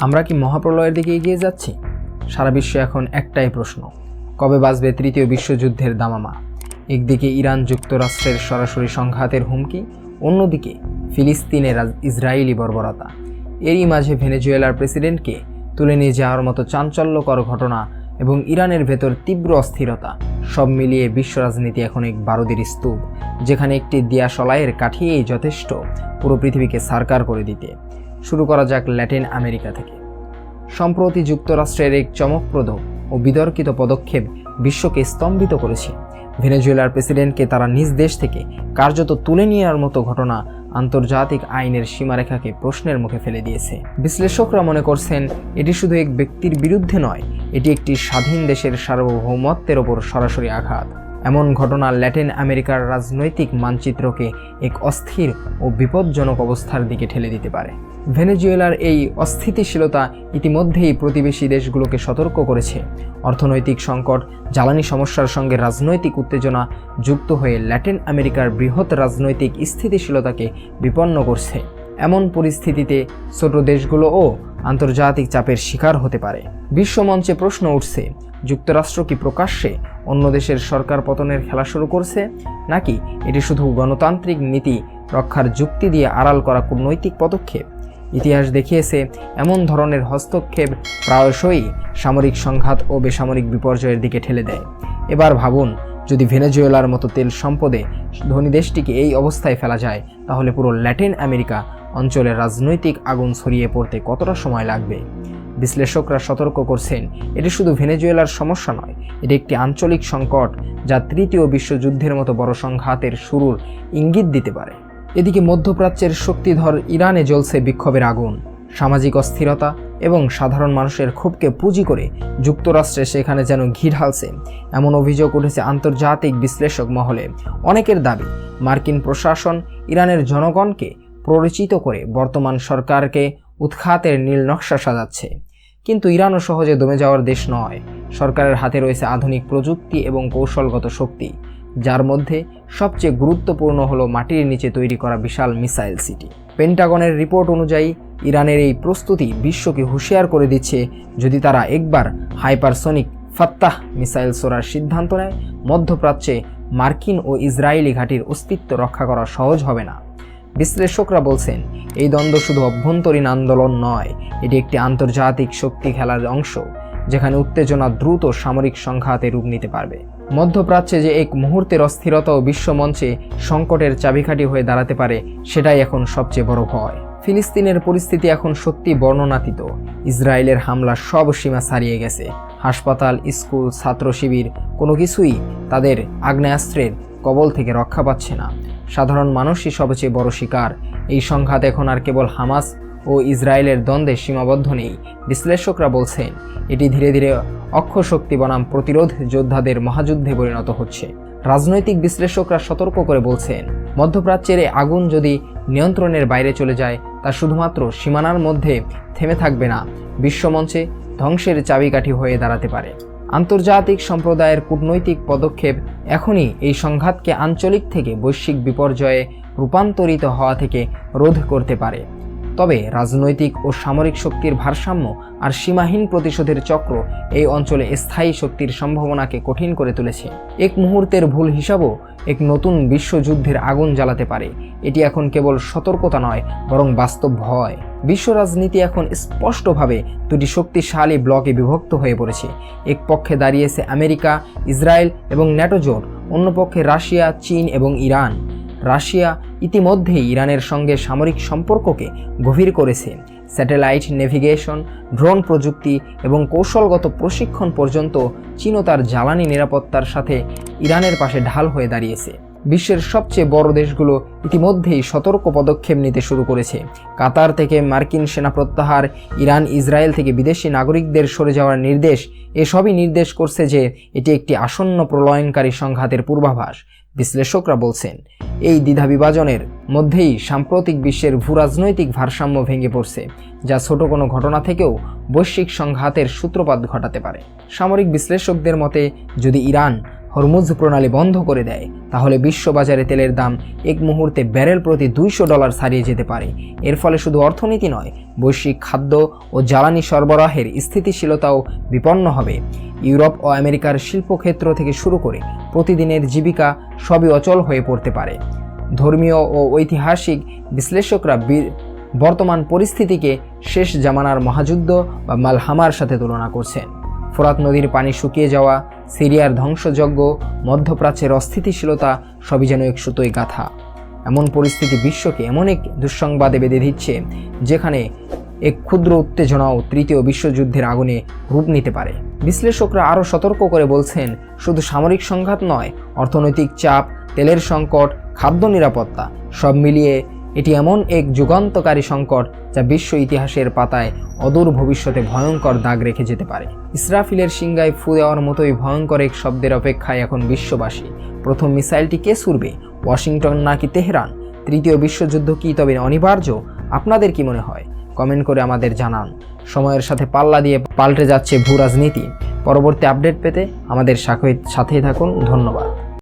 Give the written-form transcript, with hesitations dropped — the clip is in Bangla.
আমরা কি মহাপ্রলয়ের দিকে এগিয়ে যাচ্ছি? সারা বিশ্বে এখন একটাই প্রশ্ন, কবে বাজবে তৃতীয় বিশ্বযুদ্ধের দামামা? একদিকে ইরান যুক্তরাষ্ট্রের সরাসরি সংঘাতের হুমকি, অন্যদিকে ফিলিস্তিনের ইসরায়েলি বর্বরতা। এরই মাঝে ভেনেজুয়েলার প্রেসিডেন্টকে তুলে নিয়ে যাওয়ার মতো চাঞ্চল্যকর ঘটনা এবং ইরানের ভেতর তীব্র অস্থিরতা, সব মিলিয়ে বিশ্ব রাজনীতি এখন এক বারুদের স্তূপ, যেখানে একটি দিয়াশলাইয়ের কাঠিয়েই যথেষ্ট পুরো পৃথিবীকে সারকার করে দিতে। শুরু করা যাক ল্যাটিন আমেরিকা থেকে। সম্প্রতি যুক্তরাষ্ট্রের এক চমকপ্রদ ও বিতর্কিত পদক্ষেপ বিশ্বকে স্তম্ভিত করেছে। ভেনেজুয়েলার প্রেসিডেন্টকে তারা নিজ দেশ থেকে কার্যত তুলে নেওয়ার মতো ঘটনা আন্তর্জাতিক আইনের সীমারেখাকে প্রশ্নের মুখে ফেলে দিয়েছে। বিশ্লেষকরা মনে করছেন এটি শুধু এক ব্যক্তির বিরুদ্ধে নয়, এটি একটি স্বাধীন দেশের সার্বভৌমত্বের ওপর সরাসরি আঘাত। এমন ঘটনা ল্যাটিন আমেরিকার রাজনৈতিক মানচিত্রকে এক অস্থির ও বিপজ্জনক অবস্থার দিকে ঠেলে দিতে পারে। ভেনেজুয়েলার এই অস্থিতিশীলতা ইতিমধ্যেই প্রতিবেশী দেশগুলোকে সতর্ক করেছে। অর্থনৈতিক সংকট, জ্বালানি সমস্যার সঙ্গে রাজনৈতিক উত্তেজনা যুক্ত হয়ে ল্যাটিন আমেরিকার বৃহৎ রাজনৈতিক স্থিতিশীলতাকে বিপন্ন করছে। এমন পরিস্থিতিতে ছোট দেশগুলোও আন্তর্জাতিক চাপের শিকার হতে পারে। বিশ্বমঞ্চে প্রশ্ন উঠছে, যুক্তরাষ্ট্র কি প্রকাশ্যে অন্য দেশের সরকার পতনের খেলা শুরু করছে, নাকি এটি শুধু গণতান্ত্রিক নীতি রক্ষার যুক্তি দিয়ে আড়াল করা কূটনৈতিক পদক্ষেপ? ইতিহাস দেখিয়েছে এমন ধরনের হস্তক্ষেপ প্রায়শই সামরিক সংঘাত ও বেসামরিক বিপর্যয়ের দিকে ঠেলে দেয়। এবার ভাবুন, যদি ভেনেজুয়েলার মতো তেল সম্পদে ধনী দেশটিকে এই অবস্থায় ফেলা যায়, তাহলে পুরো ল্যাটিন আমেরিকা অঞ্চলের রাজনৈতিক আগুন ছড়িয়ে পড়তে কতটা সময় লাগবে? বিশ্লেষকরা সতর্ক করছেন, এটি শুধু ভেনেজুয়েলার সমস্যা নয়, এটি একটি আঞ্চলিক সংকট যা তৃতীয় বিশ্বযুদ্ধের মতো বড় সংঘাতের শুরুর ইঙ্গিত দিতে পারে। এদিকে মধ্যপ্রাচ্যের শক্তিধর ইরানে জ্বলছে বিক্ষোভের আগুন। সামাজিক অস্থিরতা এবং সাধারণ মানুষের ক্ষোভকে পুঁজি করে যুক্তরাষ্ট্রে সেখানে যেন ঘি ঢালছে, এমন অভিযোগ উঠেছে আন্তর্জাতিক বিশ্লেষক মহলে। অনেকের দাবি, মার্কিন প্রশাসন ইরানের জনগণকে প্ররোচিত করে বর্তমান সরকারকে উৎখাতের নীল নকশা সাজাচ্ছে। কিন্তু ইরানও সহজে দমে যাওয়ার দেশ নয়। সরকারের হাতে রয়েছে আধুনিক প্রযুক্তি এবং কৌশলগত শক্তি, যার মধ্যে সবচেয়ে গুরুত্বপূর্ণ হলো মাটির নিচে তৈরি করা বিশাল মিসাইল সিটি। পেন্টাগনের রিপোর্ট অনুযায়ী ইরানের এই প্রস্তুতি বিশ্বকে হুঁশিয়ার করে দিচ্ছে, যদি তারা একবার হাইপারসনিক ফাত্তাহ মিসাইল ছোড়ার সিদ্ধান্ত নেয়, মধ্যপ্রাচ্যে মার্কিন ও ইসরায়েলি ঘাঁটির অস্তিত্ব রক্ষা করা সহজ হবে না। বিশ্লেষকরা বলছেন, এই দ্বন্দ্ব শুধু অভ্যন্তরীণ আন্দোলন নয়, এটি একটি আন্তর্জাতিক শক্তি খেলার অংশ, যেখানে উত্তেজনা দ্রুত সামরিক সংঘাতে রূপ নিতে পারবে। মধ্যপ্রাচ্যে যে এক মুহূর্তের অস্থিরতা ও বিশ্বমঞ্চে সংকটের চাবিকাঠি হয়ে দাঁড়াতে পারে, সেটাই এখন সবচেয়ে বড় ভয়। ফিলিস্তিনের পরিস্থিতি এখন সত্যি বর্ণনাতীত। ইসরায়েলের হামলা সব সীমা ছাড়িয়ে গেছে। হাসপাতাল, স্কুল, ছাত্র শিবির, কোনো কিছুই তাদের আগ্নেয়াস্ত্রের কবল থেকে রক্ষা পাচ্ছে না। সাধারণ মানুষই সবচেয়ে বড় শিকার। এই সংঘাত এখন আর কেবল হামাস ও ইসরায়েলের দ্বন্দ্বে সীমাবদ্ধ নেই। বিশ্লেষকরা বলছেন, এটি ধীরে ধীরে অক্ষশক্তি বনাম প্রতিরোধ যোদ্ধাদের মহাযুদ্ধে পরিণত হচ্ছে। রাজনৈতিক বিশ্লেষকরা সতর্ক করে বলছেন, মধ্যপ্রাচ্যের এই আগুন যদি নিয়ন্ত্রণের বাইরে চলে যায়, তা শুধুমাত্র সীমানার মধ্যে থেমে থাকবে না, বিশ্বমঞ্চে ধ্বংসের চাবিকাঠি হয়ে দাঁড়াতে পারে। আন্তর্জাতিক সম্প্রদায়ের কূটনৈতিক পদক্ষেপ এখনই এই সংঘাতকে আঞ্চলিক থেকে বৈশ্বিক বিপর্যয়ে রূপান্তরিত হওয়া থেকে রোধ করতে পারে। তবে রাজনৈতিক ও সামরিক শক্তির ভারসাম্য আর সীমাহীন প্রতিশোধের চক্র এই অঞ্চলে স্থায়ী শক্তির সম্ভাবনাকে কঠিন করে তুলেছে। এক মুহূর্তের ভুল হিসাবও এক নতুন বিশ্বযুদ্ধের আগুন জ্বালাতে পারে। এটি এখন কেবল সতর্কতা নয়, বরং বাস্তব ভয়। বিশ্ব রাজনীতি এখন স্পষ্টভাবে দুটি শক্তিশালী ব্লকে বিভক্ত হয়ে পড়েছে। এক পক্ষে দাঁড়িয়েছে আমেরিকা, ইসরায়েল এবং ন্যাটো জোট, অন্য পক্ষে রাশিয়া, চীন এবং ইরান। রাশিয়া ইতিমধ্যেই ইরানের সঙ্গে সামরিক সম্পর্ককে গভীর করেছে। স্যাটেলাইট নেভিগেশন, ড্রোন প্রযুক্তি এবং কৌশলগত প্রশিক্ষণ পর্যন্ত চীনও তার জ্বালানি নিরাপত্তার সাথে ইরানের পাশে ঢাল হয়ে দাঁড়িয়েছে। বিশ্বের সবচেয়ে বড় দেশগুলো ইতিমধ্যেই সতর্ক পদক্ষেপ নিতে শুরু করেছে। কাতার থেকে মার্কিন সেনা প্রত্যাহার, ইরান ইসরায়েল থেকে বিদেশি নাগরিকদের সরে যাওয়ার নির্দেশ, এসবই নির্দেশ করছে যে এটি একটি আসন্ন প্রলয়নকারী সংঘাতের পূর্বাভাস। বিশ্লেষকরা বলছেন, এই দ্বিধাবিভাজনের মধ্যেই সাম্প্রতিক বিশ্বের ভূরাজনৈতিক ভারসাম্য ভেঙে পড়ছে, যা ছোট কোনো ঘটনা থেকেও বৈশ্বিক সংঘাতের সূত্রপাত ঘটাতে পারে। সামরিক বিশ্লেষকদের মতে, যদি ইরান হরমুজ প্রণালী বন্ধ করে দেয়, তাহলে বিশ্ববাজারে তেলের দাম এক মুহূর্তে ব্যারেল প্রতি $200 ছাড়িয়ে যেতে পারে। এর ফলে শুধু অর্থনীতি নয়, বৈশ্বিক খাদ্য ও জ্বালানি সরবরাহের স্থিতিশীলতাও বিপন্ন হবে। ইউরোপ ও আমেরিকার শিল্পক্ষেত্র থেকে শুরু করে প্রতিদিনের জীবিকা সবই অচল হয়ে পড়তে পারে। ধর্মীয় ও ঐতিহাসিক বিশ্লেষকরা বর্তমান পরিস্থিতিকে শেষ জামানার মহাযুদ্ধ বা মালহামার সাথে তুলনা করছেন। ফোরাত নদীর পানি শুকিয়ে যাওয়া, সিরিয়ার ধ্বংসযজ্ঞ, মধ্যপ্রাচ্যের অস্থিতিশীলতা সবই যেন এক সুতোয় গাঁথা। এমন পরিস্থিতি বিশ্বকে এমন এক দুঃসংবাদে বেঁধে দিচ্ছে, যেখানে এক ক্ষুদ্র উত্তেজনাও তৃতীয় বিশ্বযুদ্ধের আগুনে রূপ নিতে পারে। বিশ্লেষকরা আরও সতর্ক করে বলছেন, শুধু সামরিক সংঘাত নয়, অর্থনৈতিক চাপ, তেলের সংকট, খাদ্য নিরাপত্তা সব মিলিয়ে এটি এমন এক যুগান্তকারী সংকট যা বিশ্ব ইতিহাসের পাতায় অদূর ভবিষ্যতে ভয়ঙ্কর দাগ রেখে যেতে পারে। ইসরাফিলের সিংগায় ফু দেওয়ার মতোই ভয়ঙ্কর এক শব্দের অপেক্ষায় এখন বিশ্ববাসী। প্রথম মিসাইলটি কে ছুড়বে, ওয়াশিংটন নাকি তেহরান? তৃতীয় বিশ্বযুদ্ধ কি তবে অনিবার্য? আপনাদের কি মনে হয়? কমেন্ট করে আমাদের জানান। সময়ের সাথে পাল্লা দিয়ে পাল্টে যাচ্ছে ভূ রাজনীতি। পরবর্তী আপডেট পেতে আমাদের সাথেই থাকুন। ধন্যবাদ।